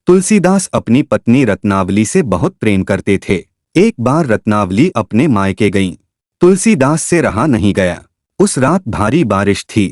तुलसीदास अपनी पत्नी रत्नावली से बहुत प्रेम करते थे। एक बार रत्नावली अपने मायके गईं। तुलसीदास से रहा नहीं गया। उस रात भारी बारिश थी।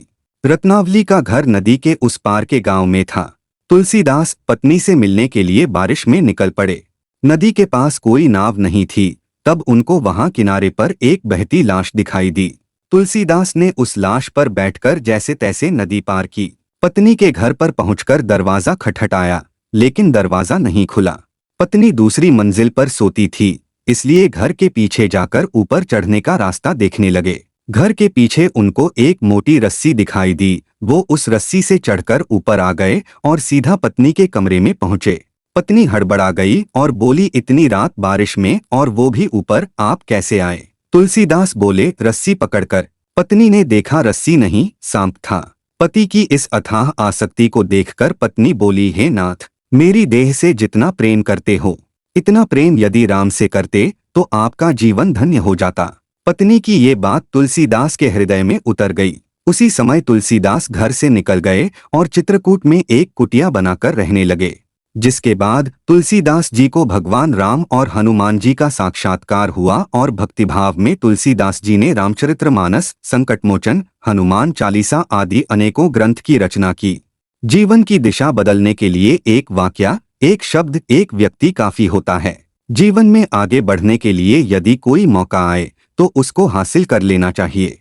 रत्नावली का घर नदी के उस पार के गांव में था। तुलसीदास पत्नी से मिलने के लिए बारिश में निकल पड़े। नदी के पास कोई नाव नहीं थी। तब उनको वहां किनारे पर एक बहती लाश दिखाई दी। तुलसीदास ने उस लाश पर बैठकर जैसे तैसे नदी पार की। पत्नी के घर पर पहुंचकर दरवाजा खटखटाया, लेकिन दरवाजा नहीं खुला। पत्नी दूसरी मंजिल पर सोती थी, इसलिए घर के पीछे जाकर ऊपर चढ़ने का रास्ता देखने लगे। घर के पीछे उनको एक मोटी रस्सी दिखाई दी। वो उस रस्सी से चढ़कर ऊपर आ गए और सीधा पत्नी के कमरे में पहुंचे। पत्नी हड़बड़ा गई और बोली, इतनी रात बारिश में और वो भी ऊपर, आप कैसे आए? तुलसीदास बोले, रस्सी पकड़कर। पत्नी ने देखा रस्सी नहीं, सांप था। पति की इस अथाह आसक्ति को देखकर पत्नी बोली, हे नाथ, मेरी देह से जितना प्रेम करते हो, इतना प्रेम यदि राम से करते तो आपका जीवन धन्य हो जाता। पत्नी की ये बात तुलसीदास के हृदय में उतर गई। उसी समय तुलसीदास घर से निकल गए और चित्रकूट में एक कुटिया बनाकर रहने लगे। जिसके बाद तुलसीदास जी को भगवान राम और हनुमान जी का साक्षात्कार हुआ और भक्तिभाव में तुलसीदास जी ने रामचरितमानस, संकटमोचन, हनुमान चालीसा आदि अनेकों ग्रंथ की रचना की। जीवन की दिशा बदलने के लिए एक वाक्य, एक शब्द, एक व्यक्ति काफी होता है। जीवन में आगे बढ़ने के लिए यदि कोई मौका आए तो उसको हासिल कर लेना चाहिए।